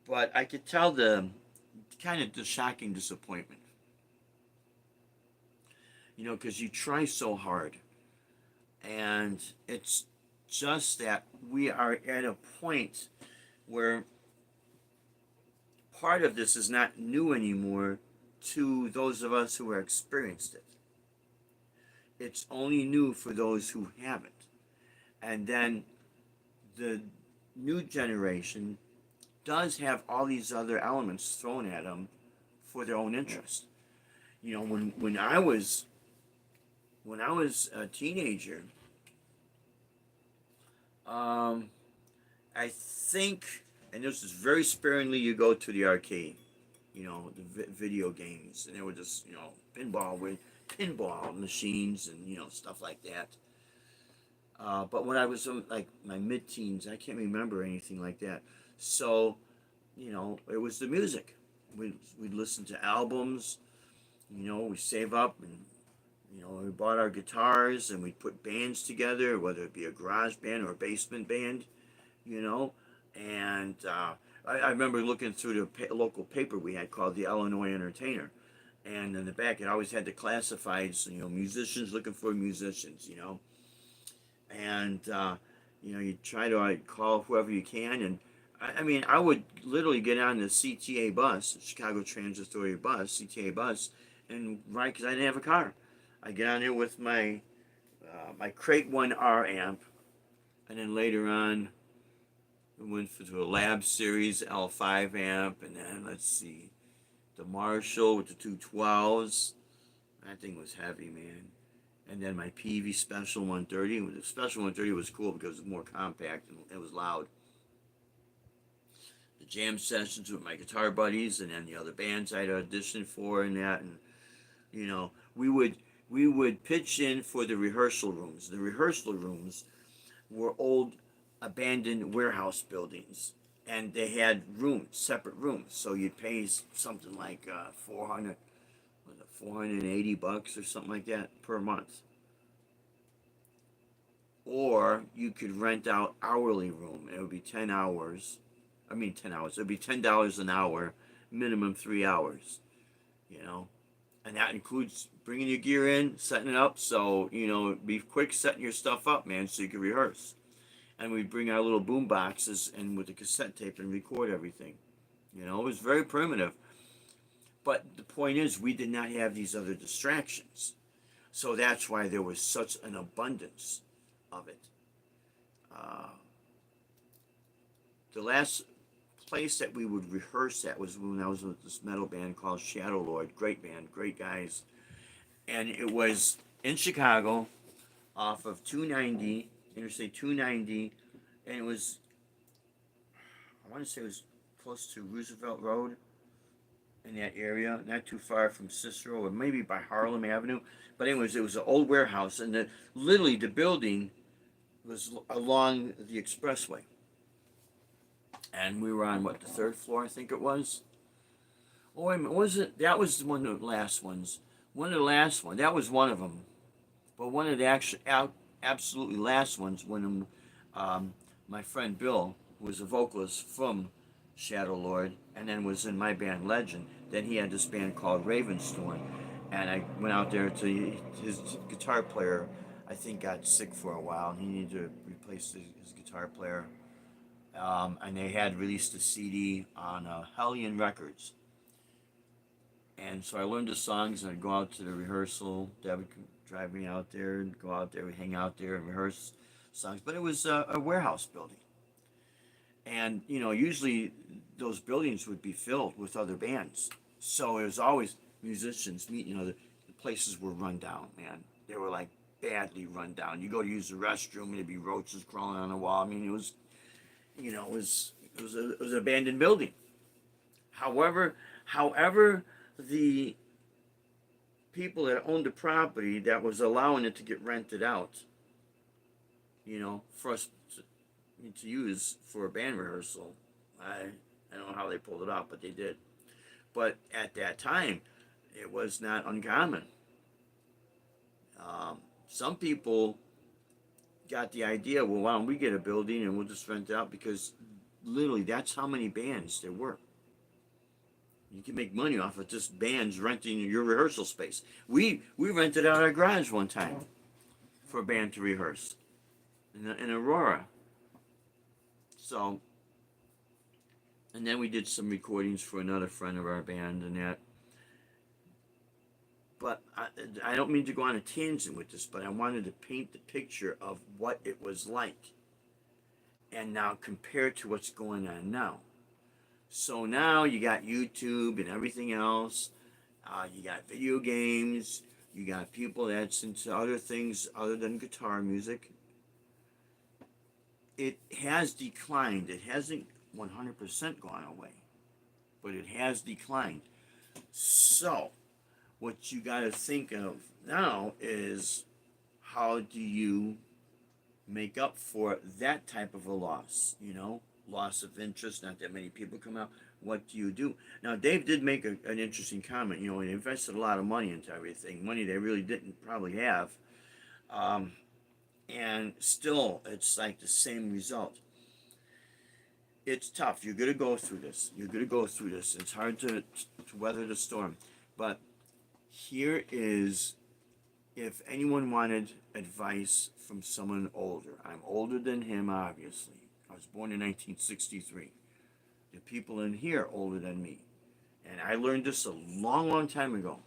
But I could tell the kind of the shocking disappointment. Because you try so hard, and it's just that we are at a point where part of this is not new anymore to those of us who have experienced it. It's only new for those who haven't. And then the new generation does have all these other elements thrown at them for their own interest. When I was a teenager, I think, and this is very sparingly, you go to the arcade, the video games, and they were just, pinball machines and, stuff like that. But when I was like my mid-teens, I can't remember anything like that. So, it was the music. We'd listen to albums, we save up, and we bought our guitars, and we put bands together, whether it be a garage band or a basement band, and I remember looking through the local paper we had called the Illinois Entertainer, and in the back it always had the classifieds, musicians looking for musicians, and you try to call whoever you can, and I mean, I would literally get on the CTA bus, Chicago Transit Authority bus, CTA bus, and ride, because I didn't have a car. I get on there with my Crate 1R amp, and then later on we went to a Lab Series L5 amp, and then let's see, the Marshall with the 212s. That thing was heavy, man. And then my Peavey Special 130. The Special 130 was cool because it was more compact and it was loud. The jam sessions with my guitar buddies, and then the other bands I'd auditioned for, and that, and we would pitch in for the rehearsal rooms. The rehearsal rooms were old abandoned warehouse buildings, and they had separate rooms. So you'd pay something like $480 or something like that per month. Or you could rent out hourly room. It would be 10 hours. 10 hours. It would be $10 an hour, minimum 3 hours. And that includes bringing your gear in, setting it up. So be quick setting your stuff up, man, so you can rehearse. and we'd bring our little boom boxes and with the cassette tape and record everything. You know, it was very primitive. But the point is, we did not have these other distractions. So that's why there was such an abundance of it. Uh, the last place that we would rehearse at was when I was with this metal band called Shadow Lord. Great band, great guys. And it was in Chicago off of 290, Interstate 290. And it was, I want to say it was close to Roosevelt Road in that area, not too far from Cicero or maybe by Harlem Avenue. But anyways, it was an old warehouse, and literally the building was along the expressway. And we were on what, the third floor, I think it was. Oh wait a minute, was it? That was one of the last ones. One of the last ones. That was one of them. But one of the absolutely last ones, when my friend Bill, who was a vocalist from Shadow Lord, and then was in my band Legend. Then he had this band called Ravensthorn, and I went out there to his guitar player. I think got sick for a while, and he needed to replace his guitar player. And they had released a CD on Hellion Records, and so I learned the songs, and I'd go out to the rehearsal. Dad would drive me out there and go out there, we'd hang out there and rehearse songs. But it was a warehouse building, and you know, usually those buildings would be filled with other bands. So it was always musicians meeting. You know, the places were run down, man. They were like badly run down. You go to use the restroom, and there'd be roaches crawling on the wall. I mean, it was, you know, it was an abandoned building. However, the people that owned the property that was allowing it to get rented out, you know, for us to use for a band rehearsal. I don't know how they pulled it off, but they did. But at that time, it was not uncommon. Some people got the idea, well, why don't we get a building and we'll just rent it out, because literally that's how many bands there were. You can make money off of just bands renting your rehearsal space. We rented out our garage one time for a band to rehearse in Aurora. So, and then we did some recordings for another friend of our band and that. But I don't mean to go on a tangent with this, but I wanted to paint the picture of what it was like. And now compare to what's going on now. So now you got YouTube and everything else. You got video games. You got people that's into other things other than guitar music. It has declined. It hasn't 100% gone away, but it has declined. So, what you got to think of now is, how do you make up for that type of a loss? You know, loss of interest, not that many people come out. What do you do? Now, Dave did make an interesting comment. You know, he invested a lot of money into everything, money they really didn't probably have. And still, it's like the same result. It's tough. You're going to go through this. You're going to go through this. It's hard to weather the storm. But here is, if anyone wanted advice from someone older, I'm older than him, obviously. I was born in 1963. The people in here are older than me. And I learned this a long, long time ago.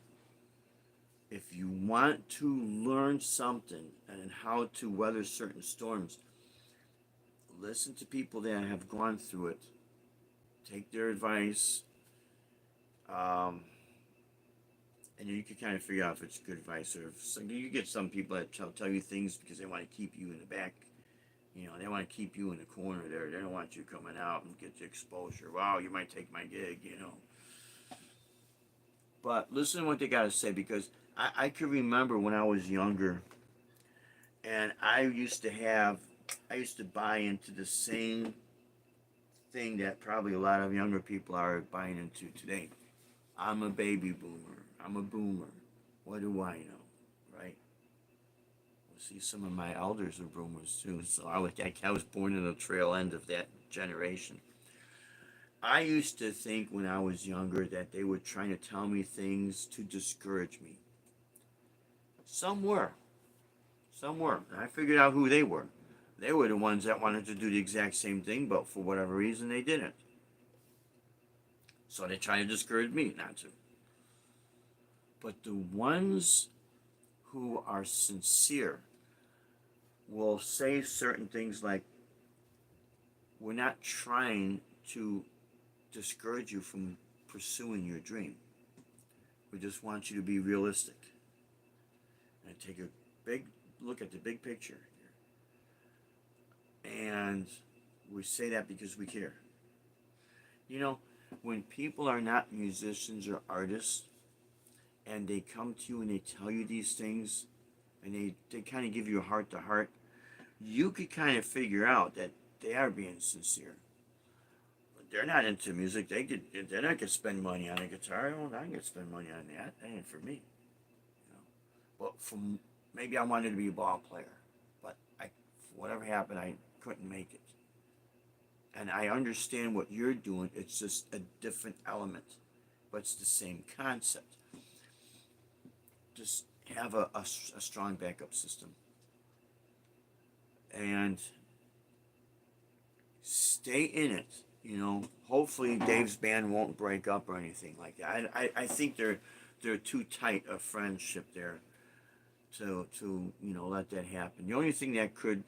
If you want to learn something and how to weather certain storms, listen to people that have gone through it. Take their advice. And then you can kind of figure out if it's good advice, or if you get some people that tell you things because they want to keep you in the back. You know, they want to keep you in the corner there. They don't want you coming out and get the exposure. Wow, you might take my gig, you know. But listen to what they got to say, because I can remember when I was younger, and I used to buy into the same thing that probably a lot of younger people are buying into today. I'm a baby boomer. I'm a boomer. What do I know, right? Well, see, some of my elders are boomers too, so I was born in the trail end of that generation. I used to think when I was younger that they were trying to tell me things to discourage me. Some were. Some were. And I figured out who they were. They were the ones that wanted to do the exact same thing, but for whatever reason they didn't. So they try to discourage me not to. But the ones who are sincere will say certain things like, we're not trying to discourage you from pursuing your dream. We just want you to be realistic and take a big look at the big picture here. And we say that because we care. You know, when people are not musicians or artists and they come to you and they tell you these things and they kind of give you a heart to heart, you could kind of figure out that they are being sincere. But they're not into music. They're not gonna spend money on a guitar. Oh, I can spend money on that. That ain't for me. You know. But from maybe I wanted to be a ball player, but for whatever happened, I couldn't make it. And I understand what you're doing. It's just a different element, but it's the same concept. Just have a strong backup system and stay in it. You know, hopefully Dave's band won't break up or anything like that. I think they're too tight a friendship there to let that happen. The only thing that could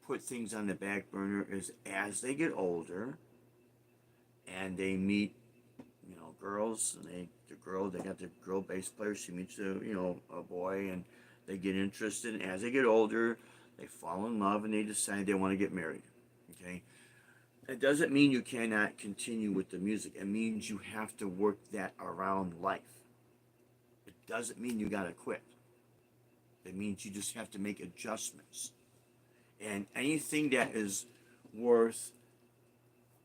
put things on the back burner is as they get older and they meet girls, and they got the girl bass player, she meets a boy, and they get interested, and as they get older they fall in love and they decide they want to get married. Okay, it doesn't mean you cannot continue with the music. It means you have to work that around life. It doesn't mean you gotta quit. It means you just have to make adjustments, and anything that is worth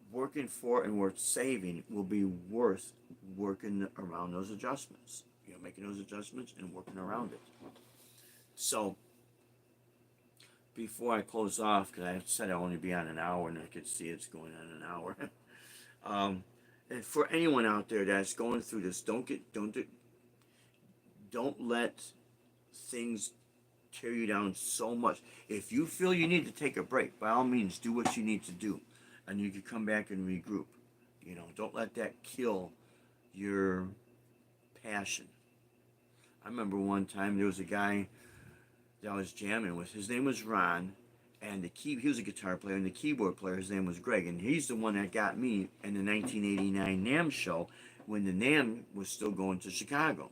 working for and worth saving will be worth working around those adjustments. Making those adjustments and working around it. So before I close off, because I said I'd only be on an hour, and I could see it's going on an hour. And for anyone out there that's going through this, don't let things tear you down so much. If you feel you need to take a break, by all means, do what you need to do, and you can come back and regroup. Don't let that kill your passion. I remember one time there was a guy that I was jamming with. His name was Ron, and he was a guitar player, and the keyboard player, his name was Greg, and he's the one that got me in the 1989 NAMM show when the NAMM was still going to Chicago.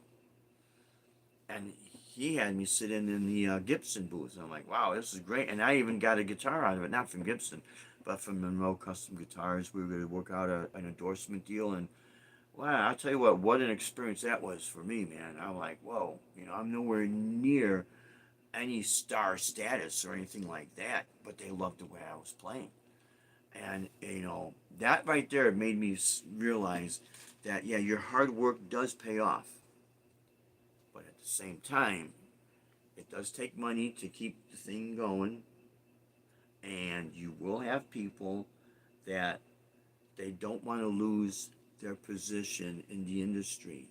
And he had me sit in the Gibson booth. And I'm like, wow, this is great. And I even got a guitar out of it, not from Gibson, but from Monroe Custom Guitars. We were going to work out an endorsement deal, and wow, I'll tell you what an experience that was for me, man. I'm like, whoa, I'm nowhere near any star status or anything like that, but they loved the way I was playing. And, that right there made me realize that, yeah, your hard work does pay off. But at the same time, it does take money to keep the thing going. And you will have people that they don't want to lose their position in the industry.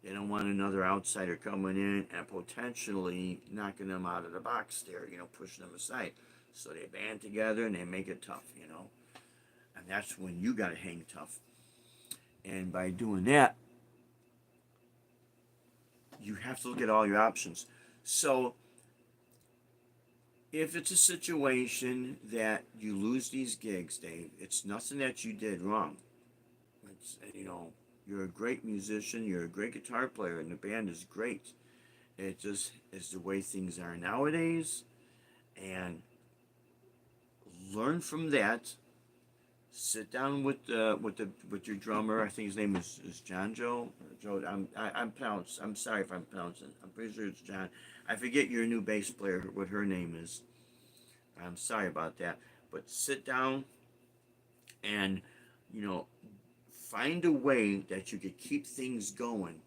They don't want another outsider coming in and potentially knocking them out of the box there, pushing them aside. So they band together and they make it tough, And that's when you got to hang tough. And by doing that, you have to look at all your options. So if it's a situation that you lose these gigs, Dave, it's nothing that you did wrong. It's, you're a great musician, you're a great guitar player, and the band is great. It just is the way things are nowadays, and learn from that. Sit down with your drummer. I think his name is John Joe. Joe, I'm sorry if I'm pronouncing. I'm pretty sure it's John. I forget your new bass player what her name is. I'm sorry about that. But sit down and find a way that you could keep things going,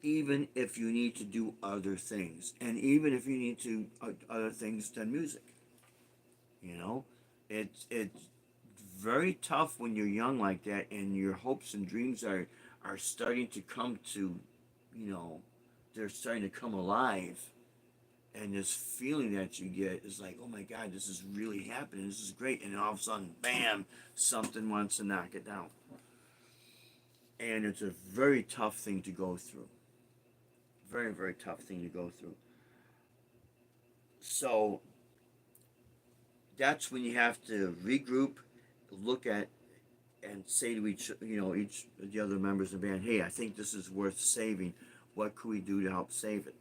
even if you need to do other things, and even if you need to other things than music. It's very tough when you're young like that, and your hopes and dreams are starting to come to, they're starting to come alive, And this feeling that you get is like, oh my God, this is really happening. This is great. And then all of a sudden, bam, something wants to knock it down. And it's a very tough thing to go through. Very, very tough thing to go through. So that's when you have to regroup, look at, and say to each of the other members of the band, hey, I think this is worth saving. What could we do to help save it?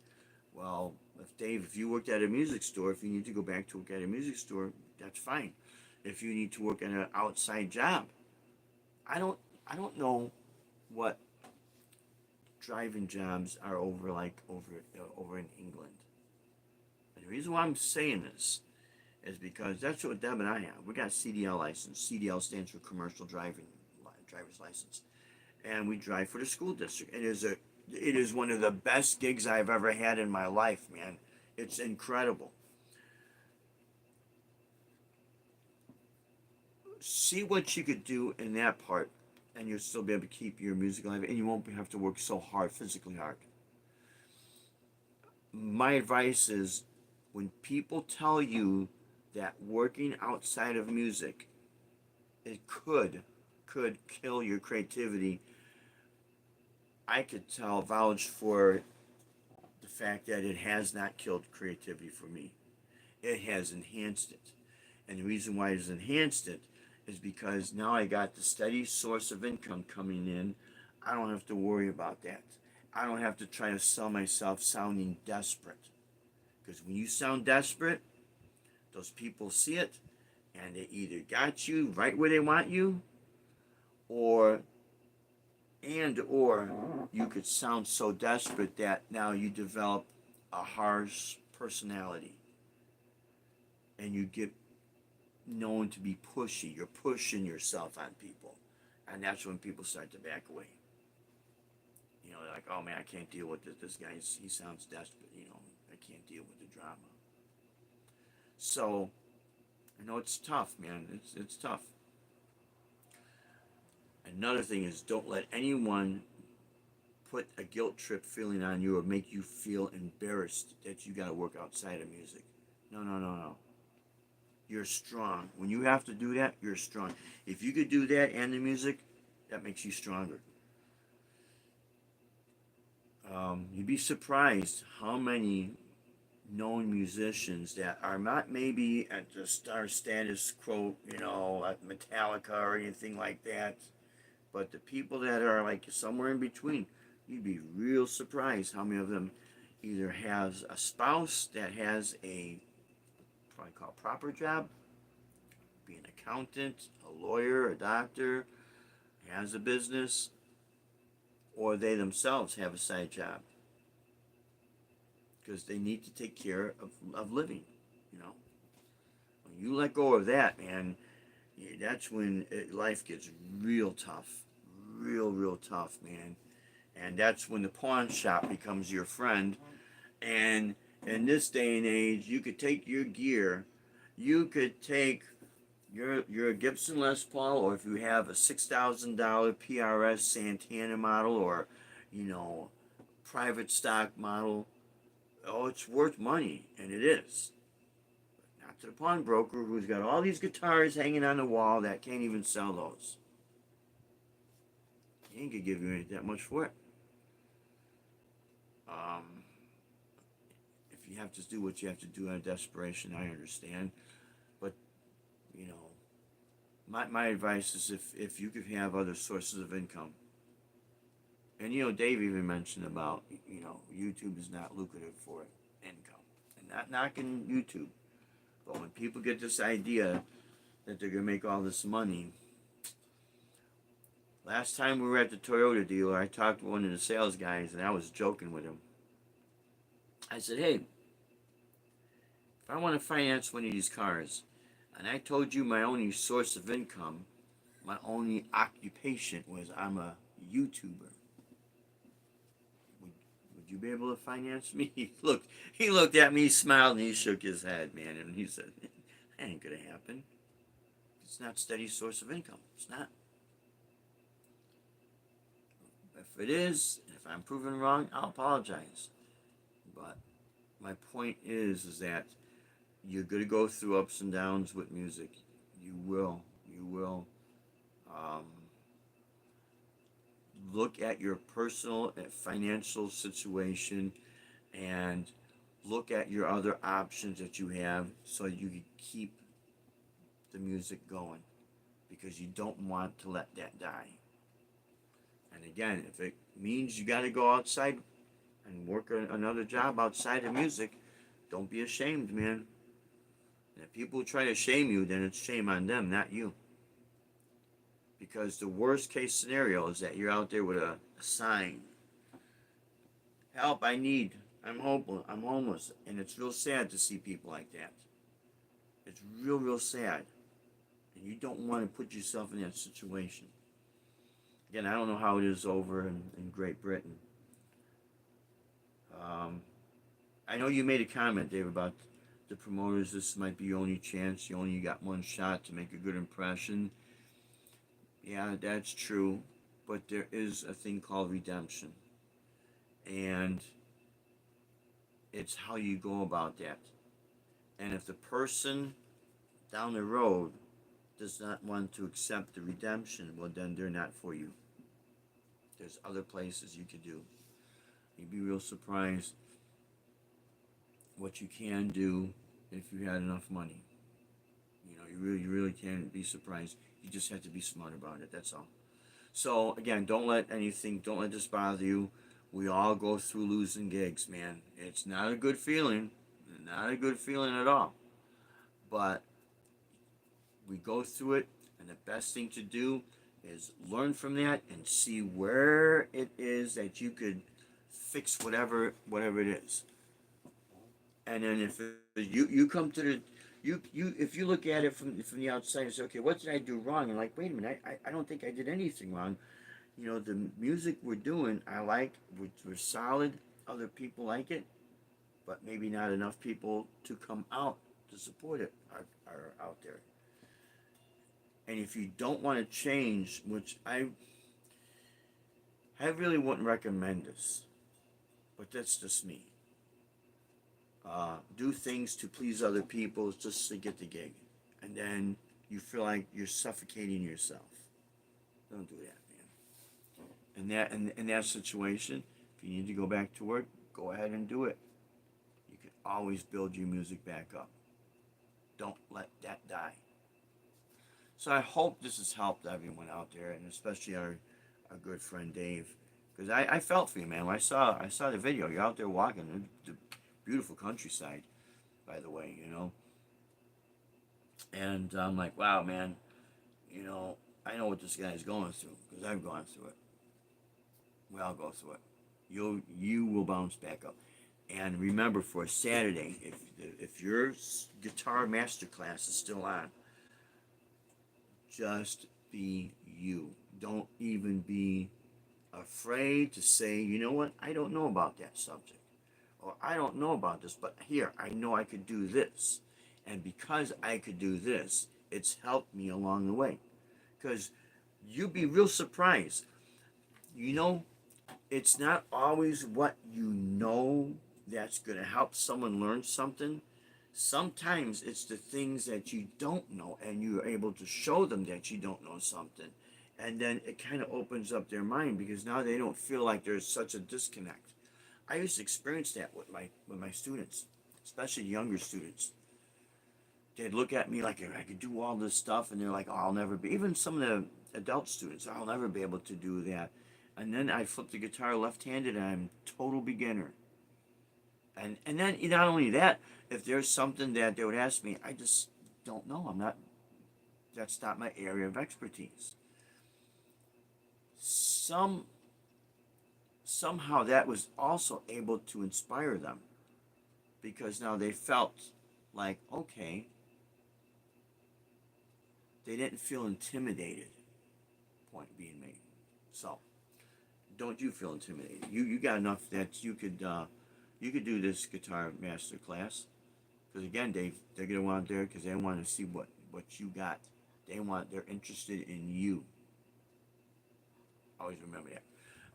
Well, if you worked at a music store, if you need to go back to work at a music store, that's fine. If you need to work at an outside job, I don't know what driving jobs are over in England. And the reason why I'm saying this is because that's what Deb and I have. We got CDL license. CDL stands for Commercial Driver's License, and we drive for the school district. It is one of the best gigs I've ever had in my life, man. It's incredible. See what you could do in that part, and you'll still be able to keep your music alive, and you won't have to work so hard, physically hard. My advice is, when people tell you that working outside of music, it could kill your creativity, I could vouch for the fact that it has not killed creativity for me. It has enhanced it. And the reason why it has enhanced it is because now I got the steady source of income coming in. I don't have to worry about that. I don't have to try to sell myself sounding desperate. Because when you sound desperate, those people see it, and they either got you right where they want you, or you could sound so desperate that now you develop a harsh personality, and you get known to be pushy. You're pushing yourself on people, and that's when people start to back away. They're like, oh man, I can't deal with this guy. He sounds desperate. I can't deal with the drama. So I know it's tough, man. It's tough. Another thing is, don't let anyone put a guilt trip feeling on you or make you feel embarrassed that you got to work outside of music. No. You're strong. When you have to do that, you're strong. If you could do that and the music, that makes you stronger. You'd be surprised how many known musicians that are not maybe at the star status quo, at Metallica or anything like that, but the people that are like somewhere in between, you'd be real surprised how many of them either has a spouse that has a probably called proper job, be an accountant, a lawyer, a doctor, has a business, or they themselves have a side job because they need to take care of living. When you let go of that, man, that's when life gets real tough, real tough, man. And that's when the pawn shop becomes your friend. And in this day and age, you could take your gear, you could take your Gibson Les Paul, or if you have a $6,000 PRS Santana model, or private stock model, oh, it's worth money, and it is. But not to the pawnbroker who's got all these guitars hanging on the wall that can't even sell those. He ain't gonna give you that much for it. If you have to do what you have to do out of desperation, I understand. But my advice is, if you could have other sources of income. And Dave even mentioned about YouTube is not lucrative for income, and not knocking YouTube, but when people get this idea that they're gonna make all this money. Last time we were at the Toyota dealer, I talked to one of the sales guys, and I was joking with him. I said, hey, if I want to finance one of these cars, and I told you my only source of income, my only occupation was I'm a YouTuber, would you be able to finance me? He looked at me, smiled, and he shook his head, man, and he said, that ain't gonna happen. It's not a steady source of income. It's not. If it is, if I'm proven wrong, I'll apologize. But my point is that you're going to go through ups and downs with music. You will. Um, Look at your personal and financial situation and look at your other options that you have so you can keep the music going because you don't want to let that die. And again, if it means you got to go outside and work another job outside of music, don't be ashamed, man. And if people try to shame you, then it's shame on them, not you. Because the worst case scenario is that you're out there with a sign, help, I need, I'm homeless. And it's real sad to see people like that. It's real sad. And you don't want to put yourself in that situation. Again, I don't know how it is over in Great Britain. Um, I know you made a comment, Dave, about the promoters. This might be your only chance. You only got one shot to make a good impression. Yeah, that's true. But there is a thing called redemption. And it's how you go about that. And if the person down the road does not want to accept the redemption, well, then they're not for you. There's other places you could do. You'd be real surprised what you can do if you had enough money. You know, you really can be surprised. You just have to be smart about it. That's all. So again, don't let this bother you. We all go through losing gigs, man. It's not a good feeling, not a good feeling at all. But we go through it, and the best thing to do is learn from that and see where it is that you could fix whatever it is. And then if you come to the you if you look at it from the outside and say, okay, what did I do wrong? And like, wait a minute, I don't think I did anything wrong. You know, the music we're doing, I like, we're solid. Other people like it, but maybe not enough people to come out to support it are out there. And if you don't want to change, which I really wouldn't recommend this, but that's just me. Do things to please other people just to get the gig, and then you feel like you're suffocating yourself. Don't do that, man. In that situation, if you need to go back to work, go ahead and do it. You can always build your music back up. Don't let that die. So I hope this has helped everyone out there, and especially our good friend Dave, because I felt for you, man. When I saw the video. You're out there walking the beautiful countryside, by the way, you know. And I'm like, wow, man, you know, I know what this guy's going through because I've gone through it. We all go through it. You will bounce back up. And remember, for Saturday, if your guitar master class is still on, just be you. Don't even be afraid to say, you know what, I don't know about that subject. Or I don't know about this, but here, I know I could do this. And because I could do this, it's helped me along the way. Because you'd be real surprised. You know, it's not always what you know that's going to help someone learn something. Sometimes it's the things that you don't know, and you're able to show them that you don't know something. And then it kind of opens up their mind because now they don't feel like there's such a disconnect. I used to experience that with my students, especially younger students. They'd look at me like I could do all this stuff, and they're like, "Oh, I'll never be." Even some of the adult students, "I'll never be able to do that." And then I flip the guitar left-handed, and I'm total beginner. And then not only that, if there's something that they would ask me, I just don't know. I'm not. That's not my area of expertise. Some Somehow that was also able to inspire them because now they felt like, okay, they didn't feel intimidated. Point being made. So don't you feel intimidated? You got enough that you could do this guitar master class because again they're gonna want there because they want to see what you got. They're interested in you. Always remember that.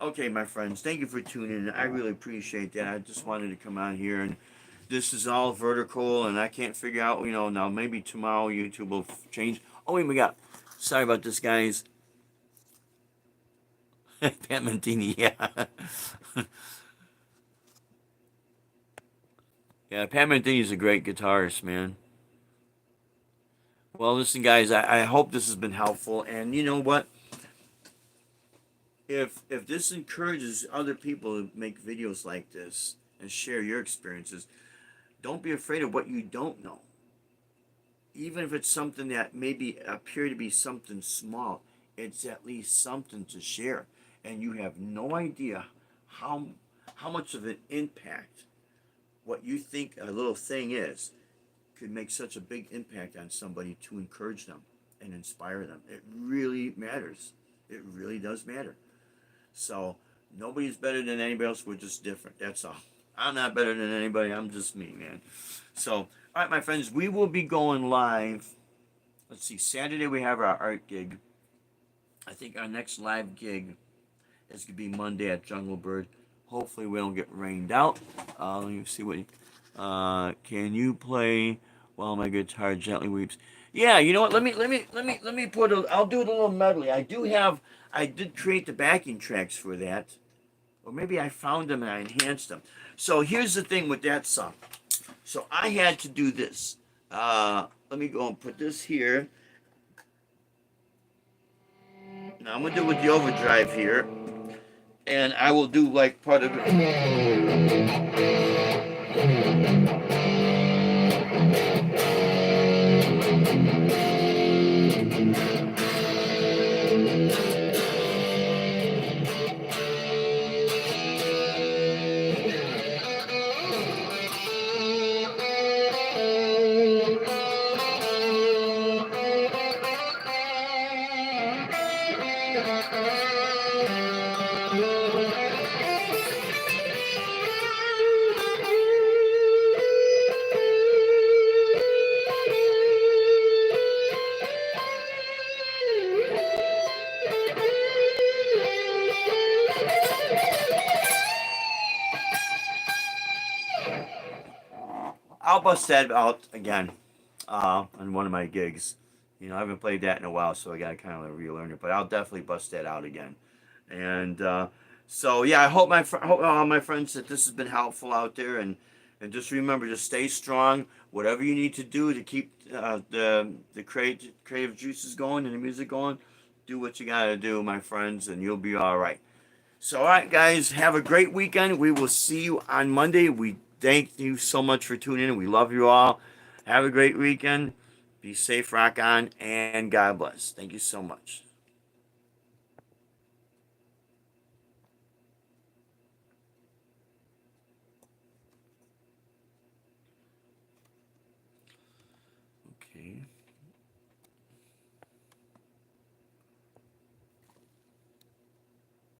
Okay, my friends, thank you for tuning in. I really appreciate that. I just wanted to come out here and this is all vertical, and I can't figure out, now maybe tomorrow YouTube will change. Oh, wait, sorry about this, guys. Pat Metheny, yeah. Yeah, Pat Metheny is a great guitarist, man. Well, listen, guys, I hope this has been helpful, and you know what? If this encourages other people to make videos like this and share your experiences, don't be afraid of what you don't know. Even if it's something that maybe appear to be something small, it's at least something to share, and you have no idea how much of an impact what you think a little thing is could make such a big impact on somebody to encourage them and inspire them. It really matters. It really does matter. So nobody's better than anybody else. We're just different. That's all. I'm not better than anybody. I'm just me, man. So, all right, my friends, we will be going live. Let's see. Saturday we have our art gig. I think our next live gig is going to be Monday at Jungle Bird. Hopefully we don't get rained out. Let me see what. Can you play While My Guitar Gently Weeps? Yeah, you know what? Let me put a. I'll do it a little medley. I did create the backing tracks for that, or maybe I found them and I enhanced them. So here's the thing with that song. So I had to do this. Let me go and put this here. Now I'm gonna do it with the overdrive here, and I will do like part of it. I'll bust that out again on one of my gigs. I haven't played that in a while, so I got to kind of relearn it. But I'll definitely bust that out again. And so, yeah, I hope all my friends that this has been helpful out there. And just remember, just stay strong. Whatever you need to do to keep the creative juices going and the music going, do what you got to do, my friends, and you'll be all right. So, all right, guys, have a great weekend. We will see you on Monday. We thank you so much for tuning in. We love you all. Have a great weekend. Be safe, rock on, and God bless. Thank you so much.